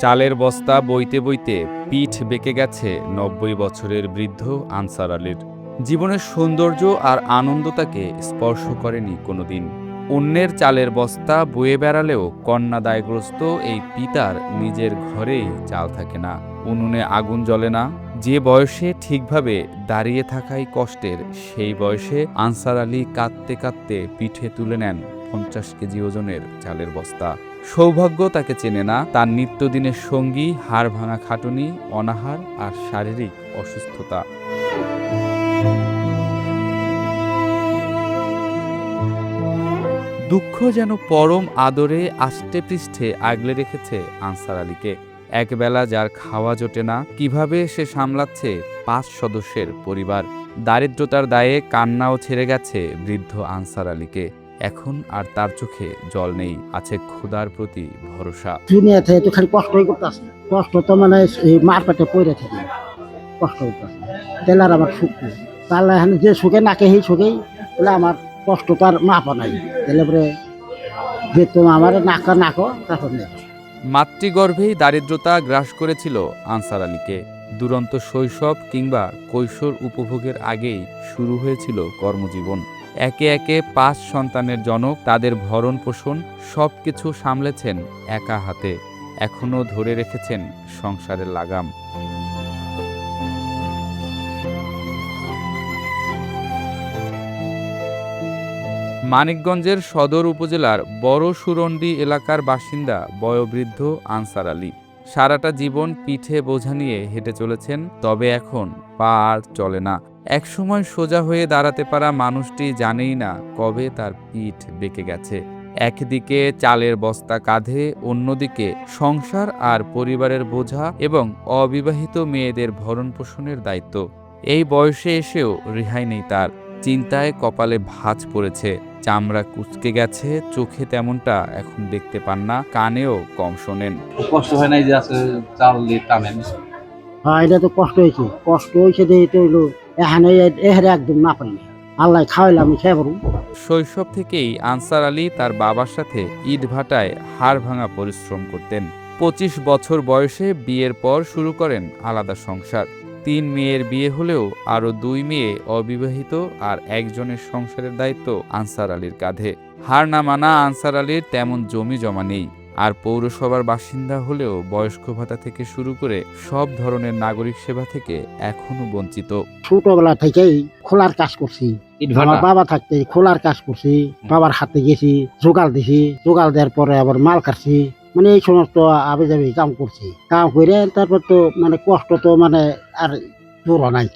চালের বস্তা বইতে বইতে পিঠ বেঁকে গেছে ৯০ বছরের বৃদ্ধ আনসার আলীর। জীবনের সৌন্দর্য আর আনন্দ তাকে স্পর্শ করেনি কোনোদিন। অন্যের চালের বস্তা বয়ে বেড়ালেও কন্যাদায়গ্রস্ত এই পিতার নিজের ঘরেই চাল থাকে না, উনুনে আগুন জ্বলে না। যে বয়সে ঠিকভাবে দাঁড়িয়ে থাকাই কষ্টের, সেই বয়সে আনসার আলী কাঁদতে কাঁদতে পিঠে তুলে নেন ৫০ কেজি ওজনের চালের বস্তা। সৌভাগ্য তাকে চেনে না, তার নিত্যদিনের সঙ্গী হাড় ভাঙা খাটুনি, অনাহার আর শারীরিক অসুস্থতা। দুঃখ যেন পরম আদরে আষ্টে পৃষ্ঠে আগলে রেখেছে আনসার আলীকে। একবেলা যার খাওয়া জোটে না, কিভাবে সে সামলাচ্ছে ৫ সদস্যের পরিবার। দারিদ্রতার দায়ে কান্নাও ছেড়ে গেছে বৃদ্ধ আনসার আলীকে। এখন আর তার চোখে জল নেই, আছে ক্ষুধার প্রতি ভরসা। দুনিয়াতে তো খালি কষ্টই করতেছে, কষ্ট তো মানে এই মার পেটে পড়ে থাকে, কষ্ট করতেছে। তাহলে আর আমার সুখ নেই, তাহলে এখানে যে সুখে নাকে সেই সুখেই বলে আমার কষ্ট তো আর মাপা নাই। তাহলে পরে যে তোমার আমার নাকো তারপর নেই। মাতৃগর্ভেই দারিদ্রতা গ্রাস করেছিল আনসার আলীকে। দুরন্ত শৈশব কিংবা কৈশোর উপভোগের আগেই শুরু হয়েছিল কর্মজীবন। একে একে ৫ সন্তানের জনক, তাদের ভরণ পোষণ সবকিছু সামলেছেন একা হাতে। এখনও ধরে রেখেছেন সংসারের লাগাম। মানিকগঞ্জের সদর উপজেলার বড় সুরন্ডি এলাকার বাসিন্দা বয়োবৃদ্ধ আনসার আলী সারাটা জীবন পিঠে বোঝা নিয়ে হেঁটে চলেছেন, তবে এখন পা আর চলে না। একসময় সোজা হয়ে দাঁড়াতে পারা মানুষটি জানেই না কবে তার পিঠ বেঁকে গেছে। একদিকে চালের বস্তা কাঁধে, অন্যদিকে সংসার আর পরিবারের বোঝা এবং অবিবাহিত মেয়েদের ভরণ পোষণের দায়িত্ব। এই বয়সে এসেও রেহাই নেই তার। চিন্তায় কপালে ভাঁজ পড়েছে, চামড়া কুঁচকে গেছে, চোখে তেমনটা এখন দেখতে পান না, কানেও কম শোনেন। কষ্ট হয় নাই যে আছে চাল দিয়ে টানেন? হ্যাঁ, এটা তো কষ্ট হয়েছে দেখে তো হইলো এখানে এহারে একদম না পারি। আল্লাহ খাওয়াইলে আমি খেয়ে পারবো। শৈশব থেকেই আনসার আলী তার বাবার সাথে ইট ভাটায় হাড় ভাঙা পরিশ্রম করতেন। ২৫ বছর বয়সে বিয়ের পর শুরু করেন আলাদা সংসার। ৩ মেয়ের বিয়ে হলেও আরও ২ মেয়ে অবিবাহিত, আর একজনের সংসারের দায়িত্ব আনসার আলীর কাঁধে। হার না মানা আনসার আলীর তেমন জমি জমা নেই, আর পৌরসভার বাসিন্দা হলেও বয়স্ক ভাতা থেকে শুরু করে সব ধরনের নাগরিক সেবা থেকে এখনো বঞ্চিত। ছোটবেলা থেকেই খোলার কাজ করছি, আমার বাবা থাকতে খোলার কাজ করছি, বাবার হাতে গেছি, জোগাল দিছি, জোগাল দেওয়ার পরে আবার মাল কাটছি, মানে এই সমস্ত আবে যাবে কাম করছি। কাম করে তারপর তো মানে কষ্ট তো মানে আর জোর নাই,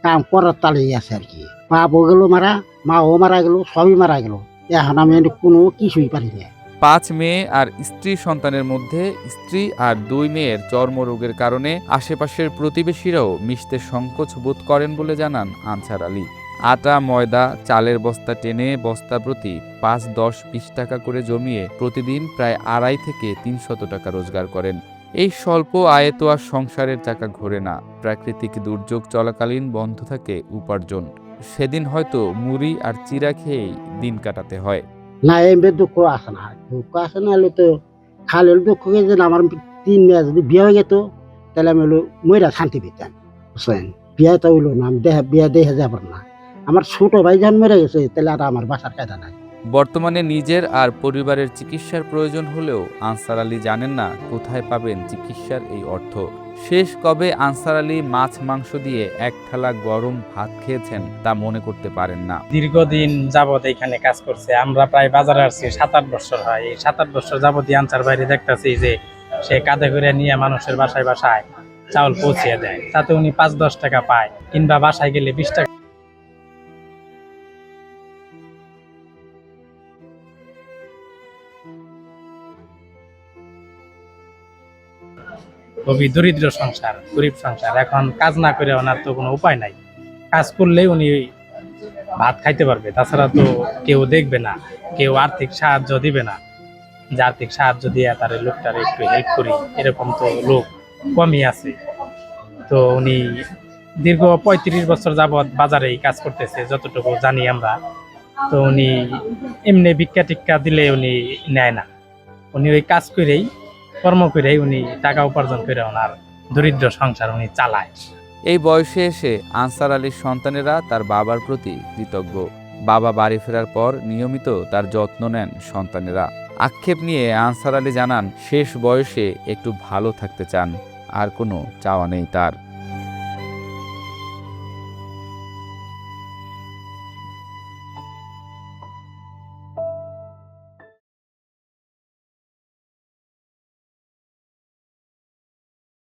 কাম করার তালেই আছে আর কি। বাপও গেল মারা, মাও মারা গেল, সবই মারা গেল। এখন আমি কোনো কিছুই পারি না। ৫ মেয়ে আর স্ত্রী সন্তানের মধ্যে স্ত্রী আর ২ মেয়ের চর্মরোগের কারণে আশেপাশের প্রতিবেশীরাও মিশতে সংকোচ বোধ করেন বলে জানান আনসার আলী। আটা, ময়দা, চালের বস্তা টেনে বস্তা প্রতি ৫, ১০, ২০ টাকা করে জমিয়ে প্রতিদিন প্রায় ২৫০ থেকে ৩০০ টাকা রোজগার করেন। এই স্বল্প আয়ে তো আর সংসারের চাকা ঘোরে না। প্রাকৃতিক দুর্যোগ চলাকালীন বন্ধ থাকে উপার্জন। সেদিন হয়তো মুড়ি আর চিরা খেয়েই দিন কাটাতে হয়। না, এমনি দুঃখ আসে না, হলে তো খালি দুঃখ যে আমার ৩ মেয়ে যদি বিয়ে হয়ে যেত তাহলে আমি হলো ময়রা শান্তি পেতাম, বুঝছেন। বিয়ে তো হইলো না, আমি বিয়ে দেখে যাবার না। আমার ছোট ভাই যখন মরে গেছে তাহলে আর আমার বাসার কায়দা নাই। বর্তমানে নিজের আর পরিবারের চিকিৎসার প্রয়োজন হলেও আনসার আলী জানেন না কোথায় পাবেন চিকিৎসার এই অর্থ। শেষ কবে আনসার আলী মাছ মাংস দিয়ে এক থালা গরম ভাত খেয়েছেন তা মনে করতে পারেন না। দীর্ঘদিন যাবত এখানে কাজ করছে। আমরা প্রায় বাজারে আসছি ৭-৮ বছর হয়। এই ৭-৮ বছর যাবতই আনসার বাইরে দেখতেছি যে সে কাঁধে করে নিয়ে মানুষের বাসায় বাসায় চাউল পৌঁছিয়ে দেয়, তাতে উনি ৫-১০ টাকা পায়, কিংবা বাসায় গেলে ২০ টাকা। খুবই দরিদ্র সংসার, গরিব সংসার। এখন কাজ না করে ওনার তো কোনো উপায় নাই। কাজ করলেই উনি ভাত খাইতে পারবে, তাছাড়া তো কেউ দেখবে না, কেউ আর্থিক সাহায্য দিবে না। যে আর্থিক সাহায্য দিয়ে তার লোকটার একটু হেল্প করি, এরকম তো লোক কমই আছে। তো উনি দীর্ঘ ৩৫ বছর যাবৎ বাজারে কাজ করতেছে যতটুকু জানি আমরা। তো উনি এমনি ভিক্ষা টিক্ষা দিলে উনি নেয় না, উনি ওই কাজ করেই কর্ম করেই উনি টাকা উপার্জন করে ওনার দরিদ্র সংসার উনি চালায়। এই বয়সে এসে আনসার আলীর সন্তানেরা তার বাবার প্রতি কৃতজ্ঞ। বাবা বাড়ি ফেরার পর নিয়মিত তার যত্ন নেন সন্তানেরা। আক্ষেপ নিয়ে আনসার আলী জানান শেষ বয়সে একটু ভালো থাকতে চান, আর কোনো চাওয়া নেই তার।